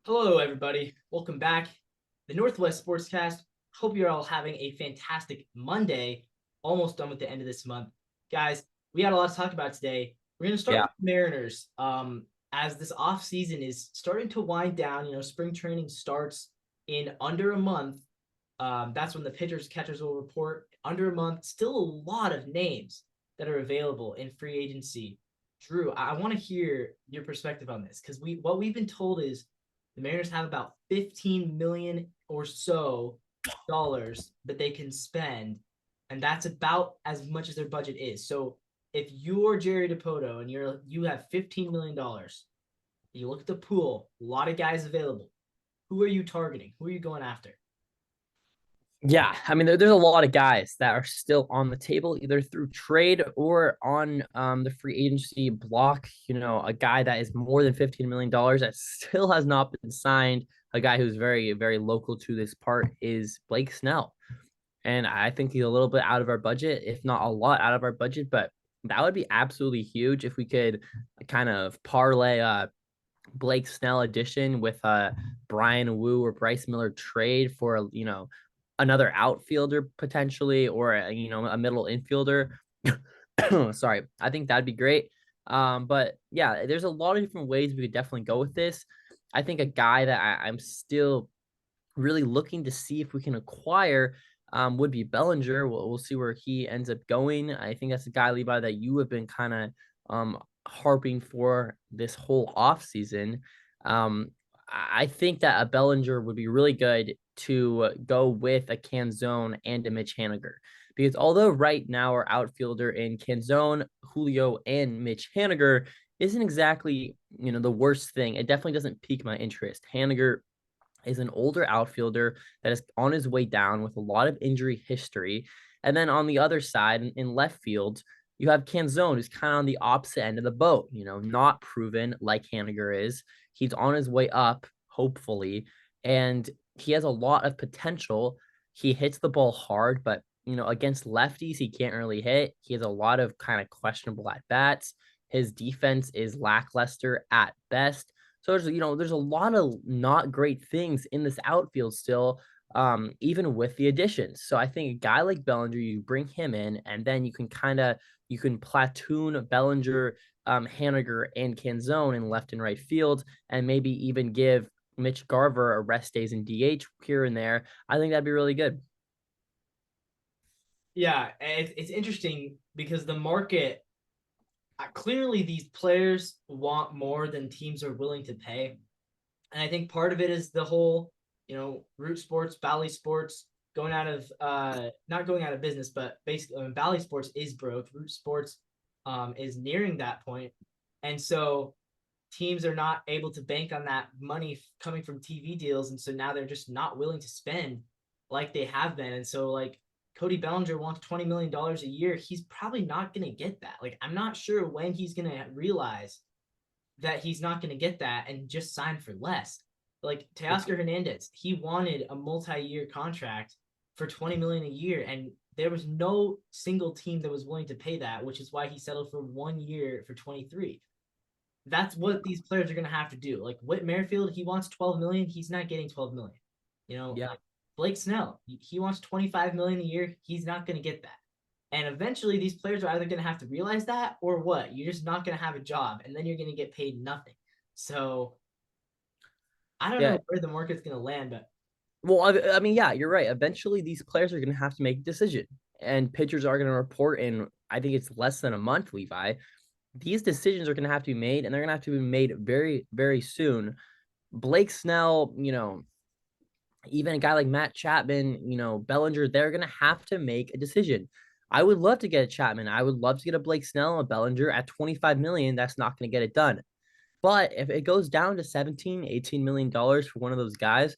Hello, everybody. Welcome back. The Northwest Sportscast. Hope you're all having a fantastic Monday. Almost done with the end of this month. Guys, we had a lot to talk about today. We're going to start Yeah, with the Mariners. As this off season is starting to wind down, spring training starts in under a month. That's when the pitchers, catchers will report. Under a month, still a lot of names that are available in free agency. Drew, I want to hear your perspective on this because what we've been told is the Mariners have about 15 million or so dollars that they can spend, and that's about as much as their budget is. So if you're Jerry Dipoto and you have $15 million, you look at the pool, a lot of guys available. Who are you targeting? Who are you going after? yeah. I mean, there's a lot of guys that are still on the table, either through trade or on the free agency block. A guy that is more than $15 million that still has not been signed. A guy who's very, very local to this part is Blake Snell, and I think he's a little bit out of our budget, if not a lot out of our budget. But that would be absolutely huge if we could kind of parlay Blake Snell addition with Brian Wu or Bryce Miller trade for another outfielder potentially, or a middle infielder. Sorry, I think that'd be great. But yeah, there's a lot of different ways we could definitely go with this. I think a guy that I'm still really looking to see if we can acquire would be Bellinger. We'll see where he ends up going. I think that's a guy, Levi, that you have been kind of harping for this whole off season. I think that a Bellinger would be really good to go with a Canzone and a Mitch Haniger. Because although right now our outfielder in Canzone, Julio, and Mitch Haniger isn't exactly, the worst thing. It definitely doesn't pique my interest. Haniger is an older outfielder that is on his way down with a lot of injury history. And then on the other side, in left field, you have Canzone, who's kind of on the opposite end of the boat, not proven like Haniger is. He's on his way up, hopefully, and he has a lot of potential. He hits the ball hard, but against lefties, he can't really hit. He has a lot of kind of questionable at bats. His defense is lackluster at best. So there's a lot of not great things in this outfield still, even with the additions. So I think a guy like Bellinger, you bring him in, and then you can platoon Bellinger, Haniger, and Canzone in left and right field, and maybe even give Mitch Garver a rest days in DH here and there. I think that'd be really good. Yeah, it's interesting because the market clearly these players want more than teams are willing to pay. And I think part of it is the whole, root sports, Bally Sports going out of not going out of business, but basically Bally Sports is broke. Root Sports is nearing that point. And so teams are not able to bank on that money coming from TV deals. And so now they're just not willing to spend like they have been. And so like Cody Bellinger wants $20 million a year. He's probably not going to get that. Like, I'm not sure when he's going to realize that he's not going to get that and just sign for less. Like Teoscar Hernandez, he wanted a multi-year contract for 20 million a year, and there was no single team that was willing to pay that, which is why he settled for 1 year for 23. That's what these players are going to have to do. Like Whit Merrifield, he wants 12 million. He's not getting 12 million. Yeah. Like Blake Snell, he wants 25 million a year. He's not going to get that. And eventually, these players are either going to have to realize that or what? You're just not going to have a job, and then you're going to get paid nothing. So I don't Yeah. know where the market's going to land, but Well, I mean, yeah, you're right. Eventually, these players are going to have to make a decision, and pitchers are going to report in, I think it's less than a month, Levi. These decisions are going to have to be made, and they're going to have to be made very, very soon. Blake Snell, even a guy like Matt Chapman, Bellinger, they're going to have to make a decision. I would love to get a Chapman. I would love to get a Blake Snell, a Bellinger at 25 million. That's not going to get it done. But if it goes down to 17, $18 million for one of those guys,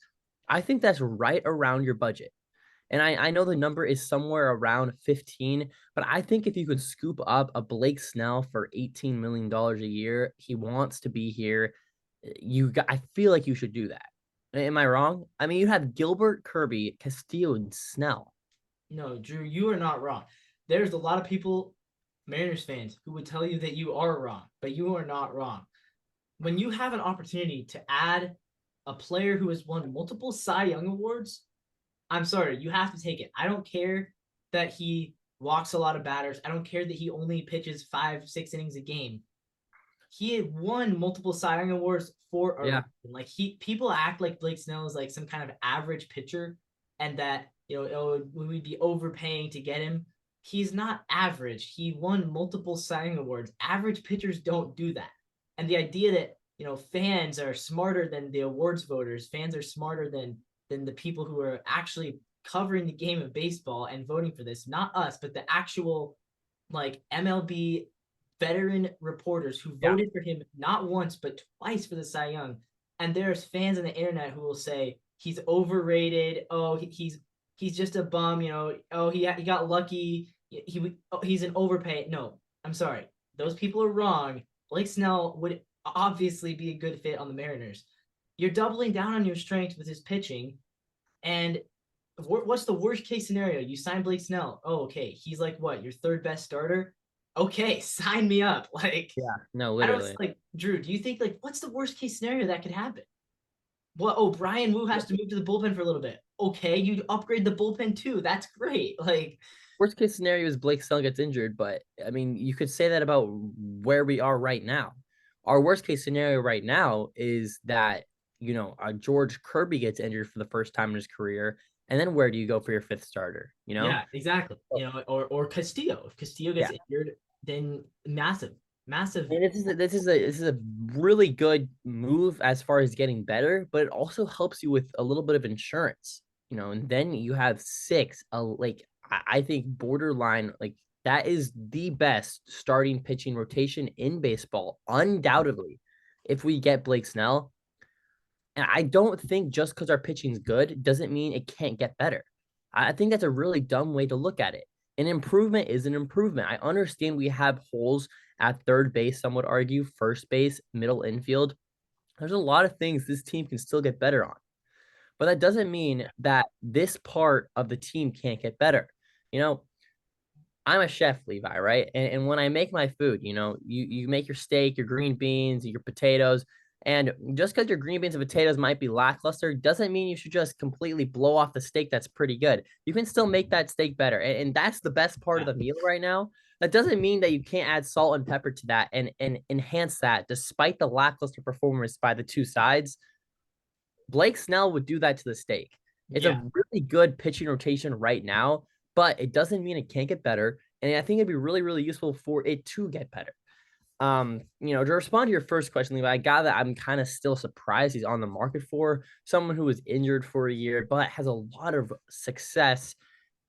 I think that's right around your budget. And I know the number is somewhere around 15, but I think if you could scoop up a Blake Snell for $18 million a year, he wants to be here. I feel like you should do that. Am I wrong? I mean, you have Gilbert, Kirby, Castillo, and Snell. no, Drew, you are not wrong. There's a lot of people, Mariners fans, who would tell you that you are wrong, but you are not wrong. When you have an opportunity to add a player who has won multiple Cy Young awards, I'm sorry, you have to take it. I don't care that he walks a lot of batters. I don't care that he only pitches 5, 6 innings a game. He had won multiple Cy Young awards for a Yeah. reason. Like people act like Blake Snell is like some kind of average pitcher, and that we'd be overpaying to get him. He's not average. He won multiple Cy Young awards. Average pitchers don't do that. And the idea that fans are smarter than the awards voters, fans are smarter than the people who are actually covering the game of baseball and voting for this, not us, but the actual like MLB veteran reporters who Yeah. voted for him not once but twice for the Cy Young. And there's fans on the internet who will say he's overrated. Oh, he's just a bum. Oh, he got lucky. He's an overpay. No, I'm sorry. Those people are wrong. Blake Snell would obviously be a good fit on the Mariners. You're doubling down on your strengths with his pitching, and what's the worst case scenario? You sign Blake Snell. Oh, okay. He's like what? Your third best starter? Okay, sign me up. Like, Yeah. No, I don't literally. like Drew. Do you think like what's the worst case scenario that could happen? Well, oh, Brian Wu has to move to the bullpen for a little bit. Okay, you upgrade the bullpen too. That's great. Like, Worst case scenario is Blake Snell gets injured, but I mean, you could say that about where we are right now. Our worst case scenario right now is that, George Kirby gets injured for the first time in his career. And then where do you go for your fifth starter? yeah, exactly. So, Or Castillo. If Castillo gets yeah. injured, then massive, massive. And this is a really good move as far as getting better, but it also helps you with a little bit of insurance, and then you have six, like I think borderline, like that is the best starting pitching rotation in baseball, undoubtedly. If we get Blake Snell, and I don't think just because our pitching's good doesn't mean it can't get better. I think that's a really dumb way to look at it. An improvement is an improvement. I understand we have holes at third base, some would argue, first base, middle infield. There's a lot of things this team can still get better on. But that doesn't mean that this part of the team can't get better. You know, I'm a chef, Levi, right? And when I make my food, you make your steak, your green beans, your potatoes. And just because your green beans and potatoes might be lackluster doesn't mean you should just completely blow off the steak that's pretty good. You can still make that steak better. And that's the best part of Yeah, the meal right now. That doesn't mean that you can't add salt and pepper to that and enhance that despite the lackluster performance by the two sides. Blake Snell would do that to the steak. It's a yeah. really good pitching rotation right now, but it doesn't mean it can't get better. And I think it'd be really, really useful for it to get better. To respond to your first question, Levi, I got that I'm kind of still surprised he's on the market for someone who was injured for a year, but has a lot of success.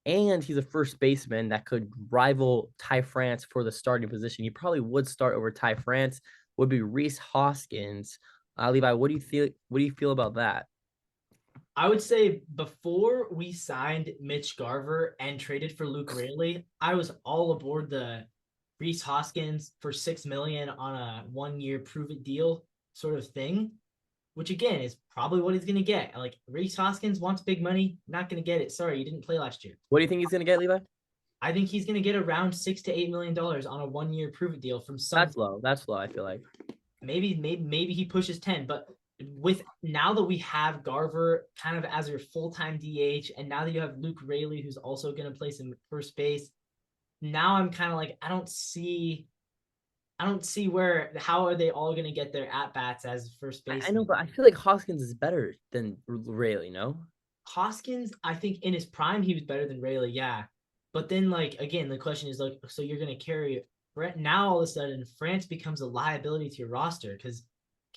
And he's a first baseman that could rival Ty France for the starting position. He probably would start over Ty France, would be Reese Hoskins. Levi, what do you feel? What do you feel about that? I would say before we signed Mitch Garver and traded for Luke Raley, I was all aboard the Reese Hoskins for 6 million on a 1 year prove it deal sort of thing, which again is probably what he's gonna get. Like Reese Hoskins wants big money, not gonna get it. Sorry, you didn't play last year. What do you think he's gonna get, Levi? I think he's gonna get around $6 to $8 million on a 1 year prove it deal from some That's low. That's low. I feel like. maybe he pushes 10, but with now that we have Garver kind of as your full-time DH, and now that you have Luke Raley, who's also going to play some first base, now I'm kind of like, I don't see how are they all going to get their at bats as first I know, baseman. but I feel like Hoskins is better than Rayleigh. No. Hoskins, I think in his prime, he was better than Raley. Yeah. But then like, again, the question is like, so you're going to carry now all of a sudden France becomes a liability to your roster because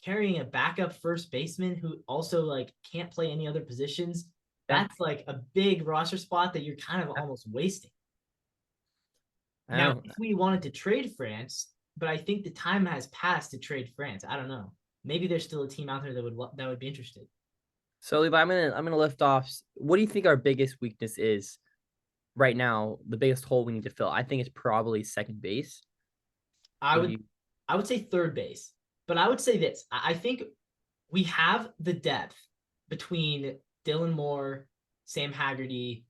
carrying a backup first baseman who also like can't play any other positions, Yeah. that's like a big roster spot that you're kind of Yeah. almost wasting. I Now, know. if we wanted to trade France, but I think the time has passed to trade France. I don't know. Maybe there's still a team out there that would be interested. So, Levi, I'm gonna lift off. What do you think our biggest weakness is right now? The biggest hole we need to fill. I think it's probably second base. I What do would you? I would say third base, but I would say this. I think we have the depth between Dylan Moore, Sam Haggerty,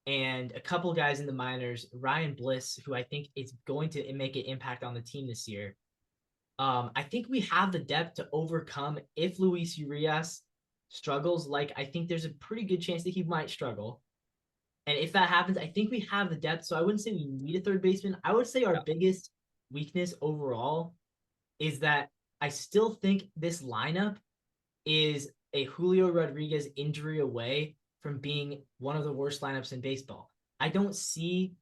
and a couple guys in the minors, Ryan Bliss, who I think is going to make an impact on the team this year. I think we have the depth to overcome if Luis Urias struggles, like I think there's a pretty good chance that he might struggle. And if that happens, I think we have the depth. So I wouldn't say we need a third baseman. I would say our Yeah. biggest weakness overall is that I still think this lineup is a Julio Rodriguez injury away from being one of the worst lineups in baseball. I don't see,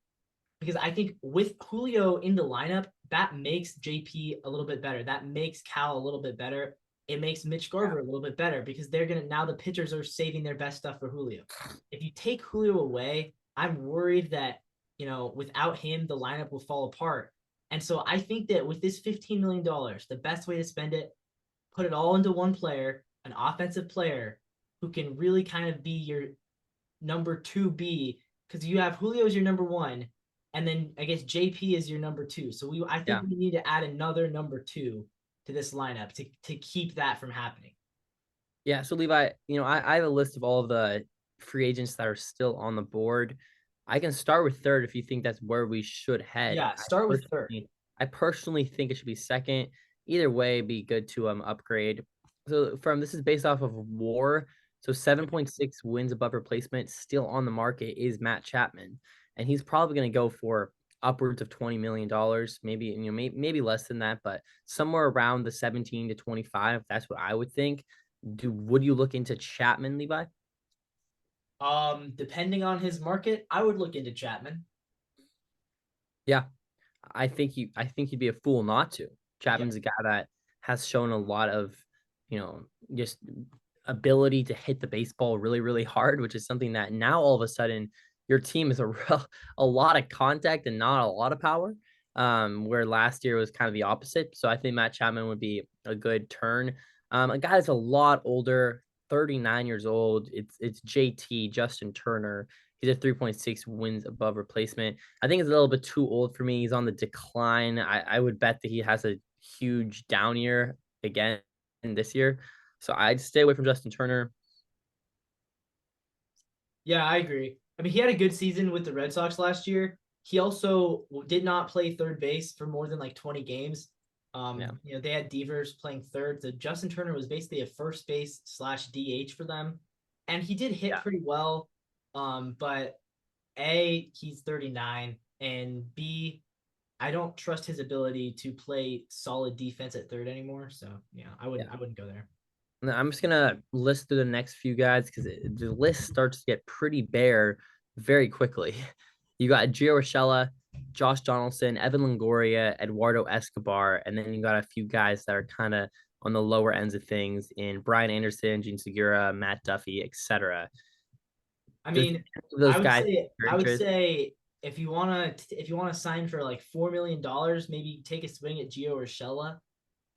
because I think with Julio in the lineup, that makes JP a little bit better. That makes Cal a little bit better. It makes Mitch Garver a little bit better because they're gonna, now the pitchers are saving their best stuff for Julio. If you take Julio away, I'm worried that, without him the lineup will fall apart. And so I think that with this $15 million, the best way to spend it, put it all into one player, an offensive player who can really kind of be your number 2B, because you have Julio as your number one, and then I guess JP is your number two. So I think Yeah. we need to add another number two to this lineup to keep that from happening. Yeah. So Levi, I have a list of all of the free agents that are still on the board. I can start with third if you think that's where we should head. Yeah, start with third. I personally think it should be second. Either way, be good to upgrade. So this is based off of WAR. So 7.6 wins above replacement still on the market is Matt Chapman, and he's probably going to go for upwards of $20 million, maybe maybe less than that, but somewhere around the 17 to 25. That's what I would think. Would you look into Chapman, Levi? Depending on his market, I would look into Chapman. Yeah, I think you'd be a fool not to. Yeah. Chapman's a guy that has shown a lot of, just ability to hit the baseball really, really hard, which is something that now all of a sudden your team is a lot of contact and not a lot of power. Where last year was kind of the opposite. So I think Matt Chapman would be a good turn. A guy that's a lot older, 39 years old. It's JT, Justin Turner. He's at 3.6 wins above replacement. I think it's a little bit too old for me. He's on the decline. I would bet that he has a huge down year again this year. So I'd stay away from Justin Turner. Yeah, I agree. I mean, he had a good season with the Red Sox last year. He also did not play third base for more than like 20 games. Yeah. They had Devers playing third. So Justin Turner was basically a first base slash DH for them. And he did hit Yeah. pretty well. But A, he's 39, and B, I don't trust his ability to play solid defense at third anymore. So yeah, Yeah. I wouldn't go there. I'm just gonna list through the next few guys because the list starts to get pretty bare very quickly. You got Gio Urshela, Josh Donaldson, Evan Longoria, Eduardo Escobar, and then you got a few guys that are kind of on the lower ends of things in Brian Anderson, Gene Segura, Matt Duffy, etc. I Does mean, those guys your I would interest? say if you wanna sign for like $4 million, maybe take a swing at Gio Urshela.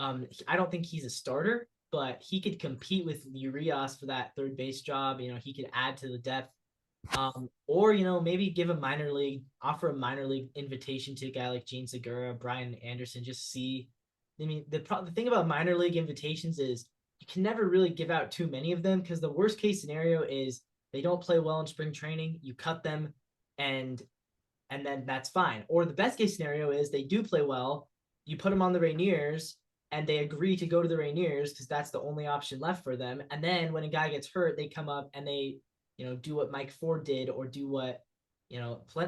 I don't think he's a starter, but he could compete with Urias for that third base job. He could add to the depth. Or maybe offer a minor league invitation to a guy like Gene Segura, Brian Anderson. Just see. I mean, the thing about minor league invitations is you can never really give out too many of them, because the worst case scenario is they don't play well in spring training, you cut them, and then that's fine. Or the best case scenario is they do play well, you put them on the Rainiers, and they agree to go to the Rainiers because that's the only option left for them. And then when a guy gets hurt, they come up and they, do what Mike Ford did, or do what,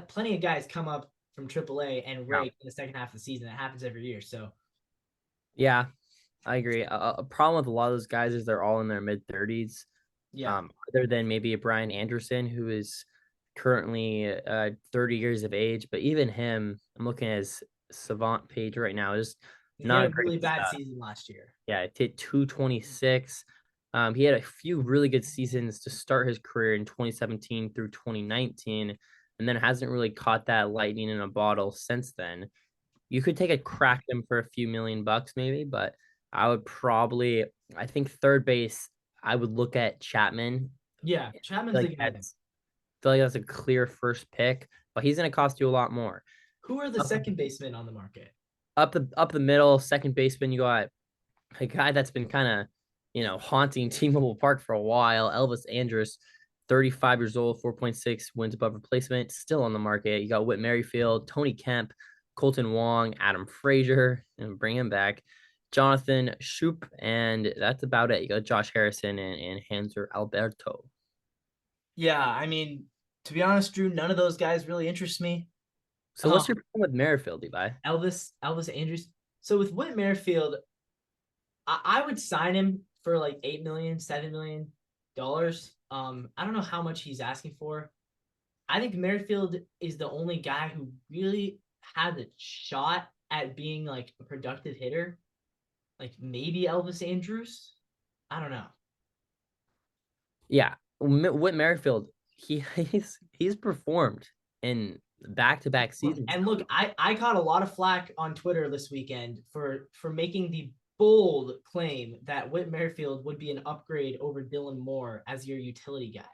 plenty of guys come up from AAA and Yeah. rake in the second half of the season. That happens every year. So Yeah, I agree. A problem with a lot of those guys is they're all in their mid 30s. yeah, Other than maybe a Brian Anderson, who is currently 30 years of age. But even him, I'm looking at his Savant page right now, is he had not a great really bad stuff. season last year. Yeah, it hit 226. He had a few really good seasons to start his career in 2017 through 2019, and then hasn't really caught that lightning in a bottle since then. You could take a crack at him for a few $1 million maybe, but I think third base, I would look at Chapman. Yeah, I Chapman's feel the like guy there. that's feel like that's a clear first pick, but he's going to cost you a lot more. Who are the Up, second basemen on the market? up the middle, second baseman, you got a guy that's been kind of, haunting T-Mobile Park for a while, Elvis Andrus, 35 years old, 4.6 wins above replacement, still on the market. You got Whit Merrifield, Tony Kemp, Colton Wong, Adam Frazier, and bring him back. Jonathan Shoup, and that's about it. You got Josh Harrison and Hanser Alberto. Yeah, I mean, to be honest, Drew, none of those guys really interest me. So Um, what's your problem with Merrifield, Levi? Elvis Andrews. So with Whit Merrifield, I would sign him for like 8 million, $7 million. I don't know how much he's asking for. I think Merrifield is the only guy who really had a shot at being like a productive hitter. Like maybe Elvis Andrews. I don't know. Yeah, Whit Merrifield, he's performed in back-to-back seasons And now. look, I caught a lot of flack on Twitter this weekend for making the bold claim that Whit Merrifield would be an upgrade over Dylan Moore as your utility guy.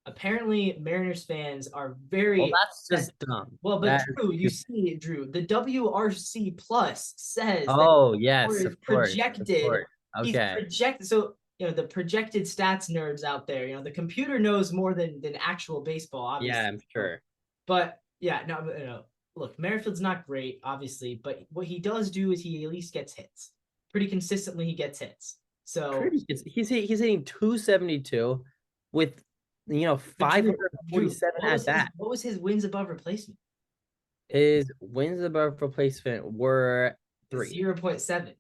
Apparently, Mariners fans are Well, very that's just dumb. well, but That Drew, you is see, Drew, the WRC plus says that Oh, Moore yes, is of projected. course. He's Okay. projected. So the projected stats nerds out there, the computer knows more than actual baseball, Yeah, obviously. I'm sure. But yeah, no. Look, Merrifield's not great, obviously, but what he does do is he at least gets hits. Pretty consistently, he gets hits. So, He's hitting 272 with but Drew, 547 at bat. what was his wins above replacement? His wins above replacement were three. 0.7.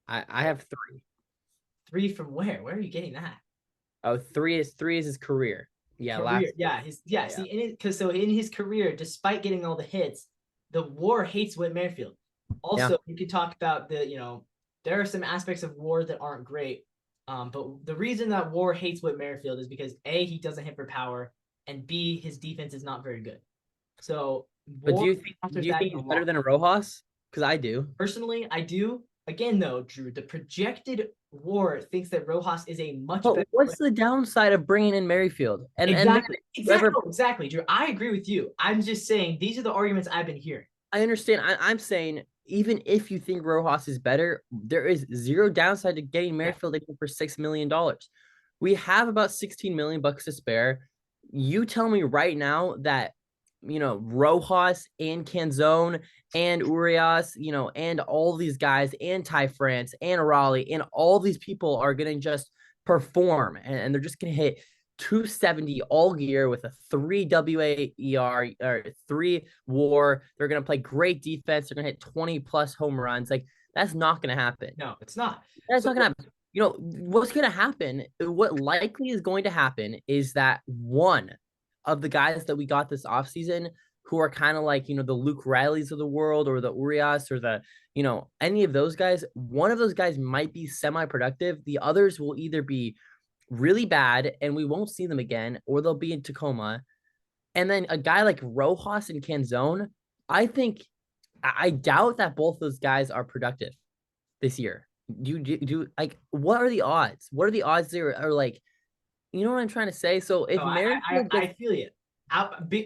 I have three. Three from where? Where are you getting that? Oh, three is his career. Yeah, Career. last Yeah, yeah. yeah. See, in his career, despite getting all the hits, the WAR hates Whit Merrifield. Yeah. Also, you could talk about there are some aspects of WAR that aren't great. But the reason that WAR hates Whit Merrifield is because A, he doesn't hit for power, and B, his defense is not very good. So But do WAR you think counters do you that think in a he's better lot. than Rojas? Because I do. Personally, I do. Again, though, Drew, the projected WAR thinks that Rojas is a much better But what's player. the downside of bringing in Merrifield? And Exactly. Merrifield Exactly. ever No, exactly, Drew. I agree with you. I'm just saying these are the arguments I've been hearing. I understand. I'm saying even if you think Rojas is better, there is zero downside to getting Yeah. Merrifield for $6 million. We have about 16 million bucks to spare. You tell me right now that Rojas and Canzone and Urias, and all these guys and Ty France and Raleigh and all these people are gonna just perform and they're just gonna hit 270 all year with a 3 WAER or 3 WAR. They're gonna play great defense. They're gonna hit 20 plus home runs. Like that's not gonna happen. No, it's not. That's So not gonna happen. What's gonna happen? What likely is going to happen is that one of the guys that we got this offseason who are kind of like, the Luke Rileys of the world or the Urias or any of those guys, one of those guys might be semi-productive. The others will either be really bad and we won't see them again, or they'll be in Tacoma. And then a guy like Rojas and Canzone, I doubt that both those guys are productive this year. Do like what are the odds? What are the odds there are like you know what I'm trying to say? So no, if Merrifield I gets feel you.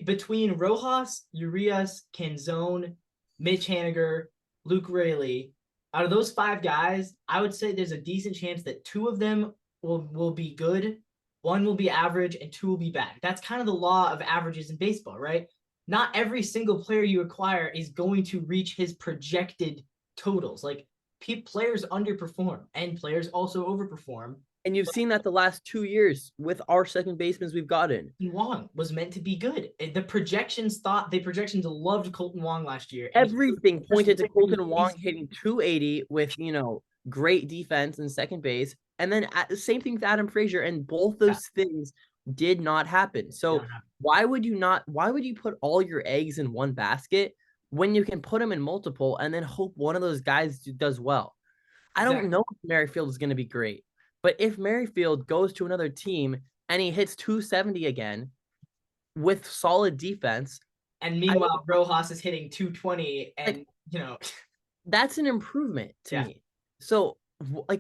Between Rojas, Urias, Canzone, Mitch Haniger, Luke Rayleigh, out of those five guys, I would say there's a decent chance that two of them will be good, one will be average, and two will be bad. That's kind of the law of averages in baseball, right? Not every single player you acquire is going to reach his projected totals. Like players underperform and players also overperform. and you've seen that the last 2 years with our second basemen we've gotten. Wong was meant to be good. The projections loved Colton Wong last year, and Everything pointed to Colton Wong hitting 280 with, great defense and second base. And then the same thing with Adam Frazier. And both yeah, those things did not happen. So why would you put all your eggs in one basket when you can put them in multiple and then hope one of those guys does well? I don't exactly. know if Merrifield is going to be great, but if Merrifield goes to another team and he hits 270 again with solid defense, And I meanwhile, Rojas is hitting 220, like and that's an improvement to yeah, me. So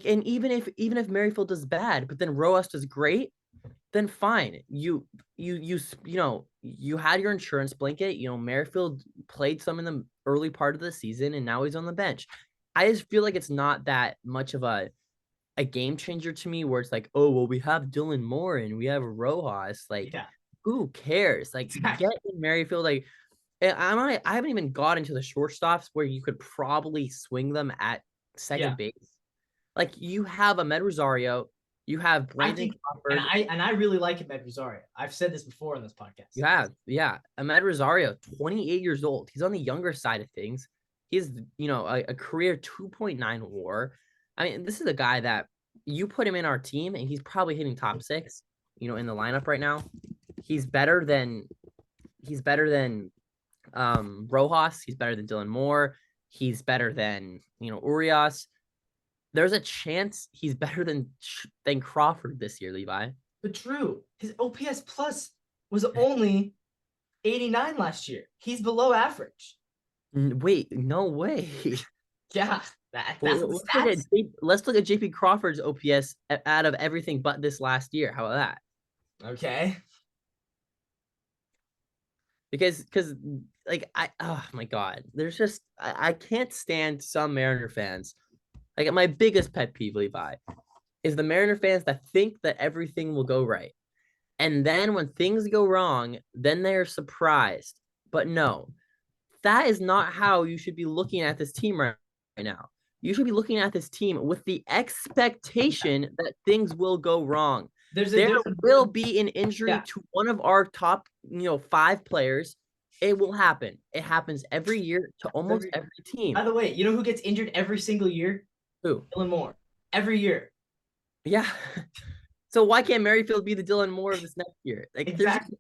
and even if Merrifield does bad, but then Roas does great, then fine. You had your insurance blanket. Merrifield played some in the early part of the season and now he's on the bench. I just feel like it's not that much of a game changer to me where it's like, oh, well, we have Dylan Moore and we have Rojas. Like, yeah, who cares? Like, exactly. get in Merrifield. Like, I haven't even got into the shortstops where you could probably swing them at Yeah. second base. Like you have Ahmed Rosario, you have I Brandon think, Crawford, and I really like Ahmed Rosario. I've said this before on this podcast. you have, yeah, Ahmed Rosario, 28 years old. He's on the younger side of things. He's, a career 2.9 WAR. I mean, this is a guy that you put him in our team, and he's probably hitting top six, in the lineup right now. He's better than Rojas. He's better than Dylan Moore. He's better than Urias. There's a chance he's better than Crawford this year, Levi. But Drew, his OPS plus was only 89 last year. He's below average. Wait, no way. Yeah, that's Well, the stats. let's look at JP Crawford's OPS out of everything but this last year. How about that? Okay. Because like oh my god, there's just I can't stand some Mariner fans. Like my biggest pet peeve, Levi, is the Mariner fans that think that everything will go right. And then when things go wrong, then they're surprised. But no, that is not how you should be looking at this team right now. You should be looking at this team with the expectation that things will go wrong. There will be an injury to one of our top, 5 players. It will happen. It happens every year to almost every team. By the way, you know who gets injured every single year? Who? Dylan Moore. Every year. Yeah. So why can't Merrifield be the Dylan Moore of this next year? Like, exactly.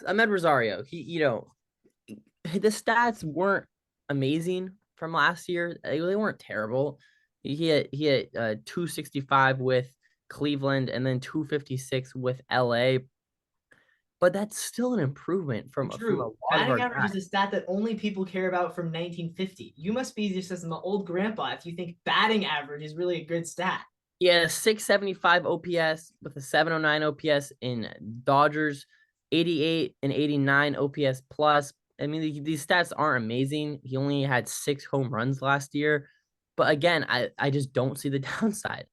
Ahmed Rosario, the stats weren't amazing from last year. They weren't terrible. He had 265 with Cleveland and then 256 with LA. But that's still an improvement from a lot of our average guys. is a stat that only people care about from 1950. You must be just as an old grandpa if you think batting average is really a good stat. Yeah, 675 OPS with a 709 OPS in Dodgers, 88 and 89 OPS plus. I mean, these stats aren't amazing. He only had 6 home runs last year. But again, I just don't see the downside.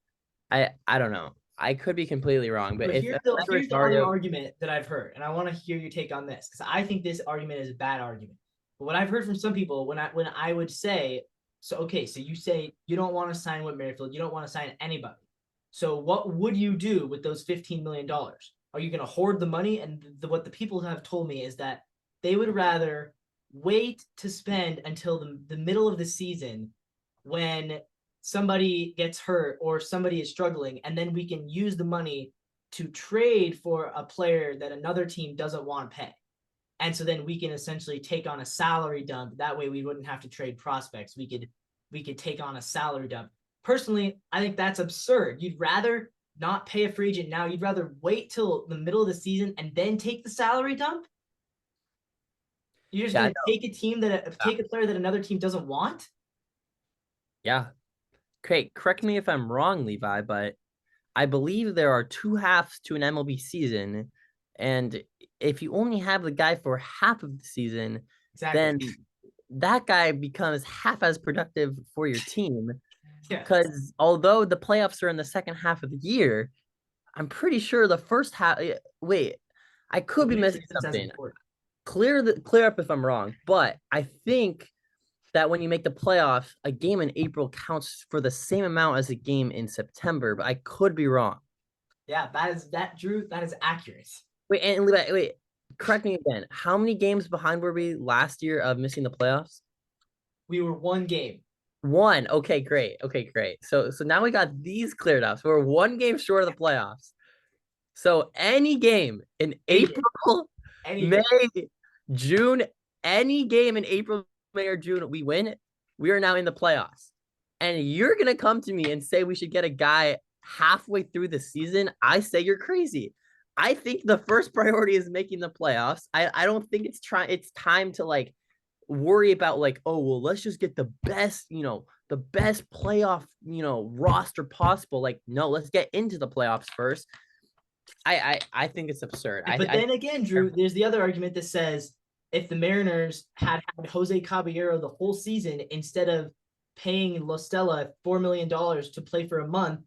I don't know. I could be completely wrong, but here's the other argument that I've heard, and I want to hear your take on this because I think this argument is a bad argument. But what I've heard from some people when I would say, so okay, so you say you don't want to sign Whit Merrifield, you don't want to sign anybody. So what would you do with those $15 million? Are you going to hoard the money? And what the people have told me is that they would rather wait to spend until the middle of the season when somebody gets hurt or somebody is struggling, and then we can use the money to trade for a player that another team doesn't want to pay. And so then we can essentially take on a salary dump. That way we wouldn't have to trade prospects. We could take on a salary dump. Personally, I think that's absurd. You'd rather not pay a free agent now. You'd rather wait till the middle of the season and then take the salary dump. You're just going to take take a player that another team doesn't want. Yeah. Okay, correct me if I'm wrong, Levi, but I believe there are 2 halves to an MLB season, and if you only have the guy for half of the season, then that guy becomes half as productive for your team. Because although the playoffs are in the second half of the year, I'm pretty sure the first half. Wait, I could be missing something. Clear up if I'm wrong, but I think that when you make the playoffs, a game in April counts for the same amount as a game in September, but I could be wrong. Yeah, Drew. That is accurate. Wait, correct me again. How many games behind were we last year of missing the playoffs? We were 1 game. 1. Okay, great. So now we got these cleared up. So we're 1 game short of the playoffs. So any game in April, May, June, any game in April, May, or June, we win, we are now in the playoffs. And you're going to come to me and say we should get a guy halfway through the season. I say you're crazy. I think the first priority is making the playoffs. I don't think it's time to like worry about like, oh, well, let's just get the best, the best playoff, roster possible. Like, no, let's get into the playoffs first. I think it's absurd. But then again, Drew, there's the other argument that says if the Mariners had Jose Caballero the whole season instead of paying La Stella $4 million to play for a month,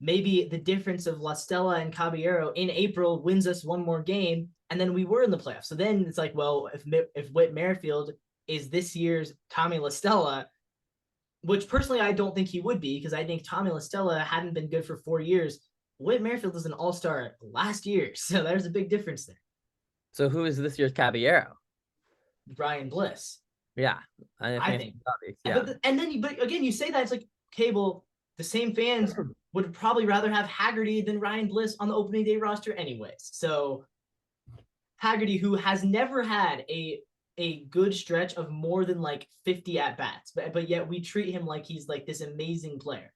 maybe the difference of La Stella and Caballero in April wins us 1 more game, and then we were in the playoffs. So then it's like, well, if Whit Merrifield is this year's Tommy La Stella, which personally I don't think he would be because I think Tommy LaStella hadn't been good for 4 years. Whit Merrifield was an all-star last year, so there's a big difference there. So who is this year's Caballero? Brian Bliss, Yeah, I I think think. it's obvious. But Yeah. and then but again, you say that it's like Cable, the same fans would probably rather have Haggerty than Ryan Bliss on the opening day roster anyways. So Haggerty, who has never had a good stretch of more than like 50 at bats, but yet we treat him like he's like this amazing player.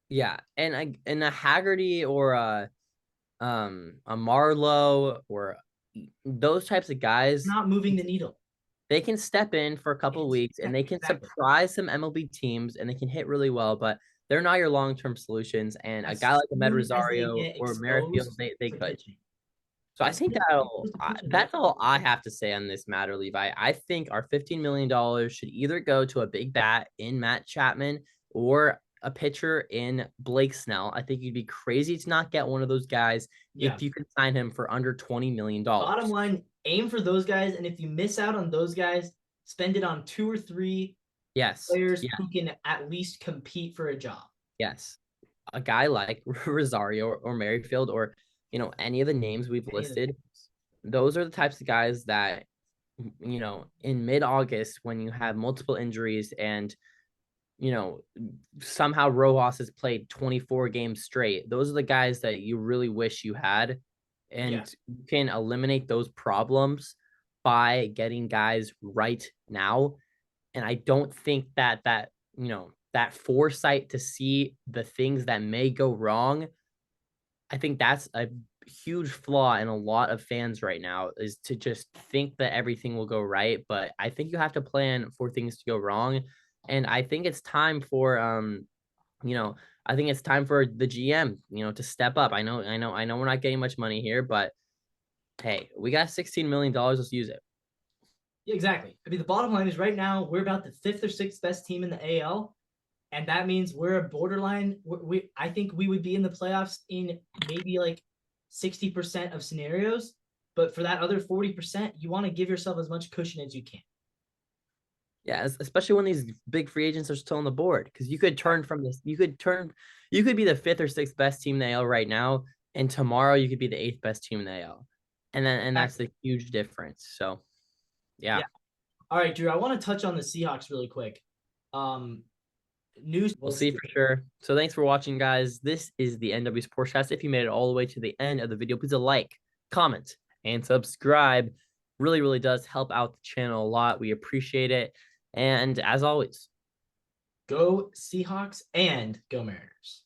Yeah, and a Haggerty or a Marlowe or those types of guys, Not moving the needle. they can step in for a couple of weeks and they can Exactly. surprise some MLB teams and they can hit really well, but they're not your long-term solutions. And a As guy like Ahmed soon as they Rosario get or Merrifield, exposed they to could. pitching, So I as soon think as they get exposed to pitching, that's all I have to say on this matter, Levi. I think our $15 million should either go to a big bat in Matt Chapman or a pitcher in Blake Snell. I think you'd be crazy to not get one of those guys yeah. if you could sign him for under $20 million. Bottom line, aim for those guys, and if you miss out on those guys, spend it on 2 or 3 Yes, players yeah, who can at least compete for a job. yes. A guy like Rosario or Merrifield or any of the names we've Any of the listed, those are the types of guys that in mid-August when you have multiple injuries and you know, somehow Rojas has played 24 games straight. Those are the guys that you really wish you had. yeah, And you can eliminate those problems by getting guys right now. And I don't think that foresight to see the things that may go wrong, I think that's a huge flaw in a lot of fans right now is to just think that everything will go right. But I think you have to plan for things to go wrong. And I think it's time for you know, I think it's time for the GM, to step up. I know we're not getting much money here, but hey, we got $16 million. Let's use it. exactly. I mean, the bottom line is right now we're about the fifth or sixth best team in the AL, and that means we're a borderline. I think we would be in the playoffs in maybe like 60% of scenarios, but for that other 40%, you want to give yourself as much cushion as you can. Yeah, especially when these big free agents are still on the board, because you could turn from this. You could be the fifth or sixth best team in the AL right now, and tomorrow you could be the eighth best team in the AL, and that's the huge difference. So, yeah, Yeah. All right, Drew. I want to touch on the Seahawks really quick. Um, news. we'll We'll see see. for sure. So, thanks for watching, guys. This is the NW Sportscast. If you made it all the way to the end of the video, please like, comment, and subscribe. Really, really does help out the channel a lot. We appreciate it. And as always, Go Seahawks and go Mariners.